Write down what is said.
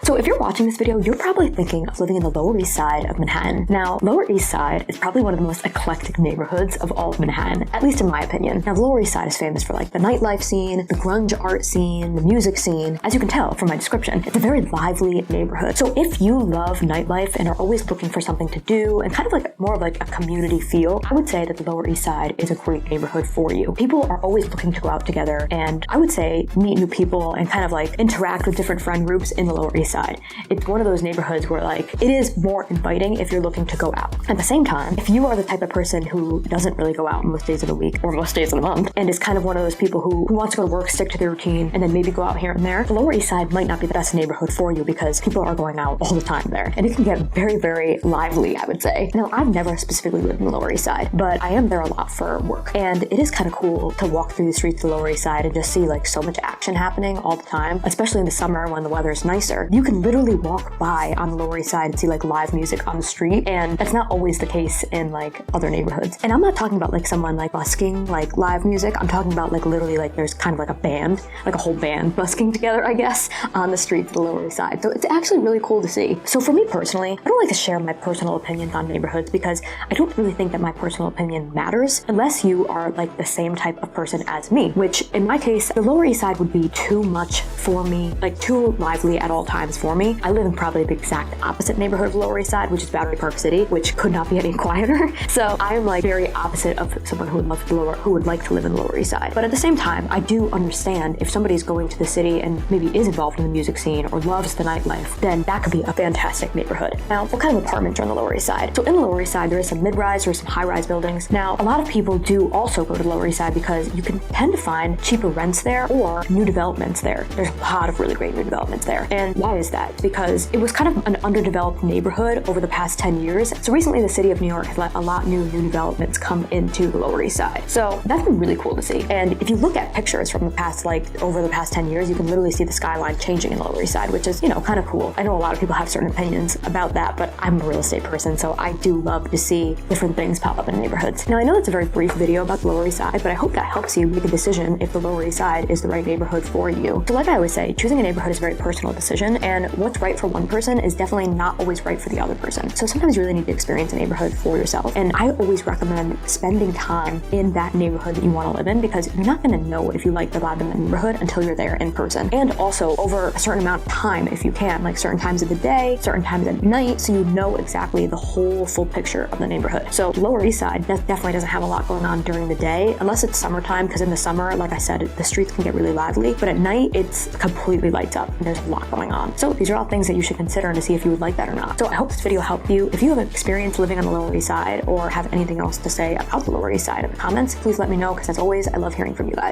So if you're watching this video, you're probably thinking of living in the Lower East Side of Manhattan. Now, Lower East Side is probably one of the most eclectic neighborhoods of all of Manhattan, at least in my opinion. Now, the Lower East Side is famous for like the nightlife scene, the grunge art scene, the music scene. As you can tell from my description, it's a very lively neighborhood. So if you love nightlife and are always looking for something to do and kind of like more of like a community feel, I would say that the Lower East Side is a great neighborhood for you. People are always looking to go out together and I would say meet new people and kind of like interact with different friend groups in the Lower East Side. It's one of those neighborhoods where like it is more inviting if you're looking to go out. At the same time, if you are the type of person who doesn't really go out most days of the week or most days of the month and is kind of one of those people who wants to go to work, stick to their routine, and then maybe go out here and there, the Lower East Side might not be the best neighborhood for you because people are going out all the time there. And it can get very, very lively, I would say. Now, I've never specifically lived in the Lower East Side, but I am there a lot for work. And it is kind of cool to walk through the streets of the Lower East Side and just see like so much action happening all the time, especially in the summer when the weather is nicer. You can literally walk by on the Lower East Side and see like live music on the street, and that's not always the case in like other neighborhoods. And I'm not talking about like someone like busking like live music. I'm talking about like literally like there's kind of like a band, like a whole band busking together, I guess, on the streets of the Lower East Side. So it's actually really cool to see. So for me personally, I don't like to share my personal opinions on neighborhoods because I don't really think that my personal opinion matters unless you are like the same type of person as me, which in my case, the Lower East Side would be too much for me, like too lively at all times for me. I live in probably the exact opposite neighborhood of the Lower East Side, which is Battery Park City, which could not be any quieter. So I am like very opposite of someone who would like to live in the Lower East Side. But at the same time, I do understand if somebody's going to the city and maybe is involved in the music scene or loves the nightlife, then that could be a fantastic neighborhood. Now, what kind of apartments are on the Lower East Side? So in the Lower East Side, there is some mid-rise or some high-rise buildings. Now, a lot of people do also go to the Lower East Side because you can tend to find cheaper rents there or new developments there. There's a lot of really great new developments there. And why is that? Because it was kind of an underdeveloped neighborhood over the past 10 years. So recently the city of New York has let a lot new developments come into the Lower East Side. So that's been really cool to see. And if you look at pictures from the past, like over the past 10 years, you can literally see the skyline changing in the Lower East Side, which is, you know, kind of cool. I know a lot of people have certain opinions about that, but I'm a real estate person, so I do love to see different things pop up in neighborhoods. Now, I know it's a very brief video about the Lower East Side, but I hope that helps you make a decision if the Lower East Side is the right neighborhood for you. So like I always say, choosing a neighborhood is a very personal decision, and what's right for one person is definitely not always right for the other person. So sometimes you really need to experience a neighborhood for yourself. And I always recommend spending time in that neighborhood that you want to live in because you're not going to know if you like the vibe in the neighborhood until you're there in person. And also over a certain amount of time, if you can, like certain times of the day, certain times at night, so you know exactly the whole full picture of the neighborhood. So Lower East Side definitely doesn't have a lot going on during the day, unless it's summertime, because in the summer, like I said, the streets can get really lively, but at night, it's completely lights up and there's a lot going on. So these are all things that you should consider to see if you would like that or not. So I hope this video helped you. If you have experience living on the Lower East Side or have anything else to say about the Lower East Side in the comments, please let me know, because as always, I love hearing from you guys.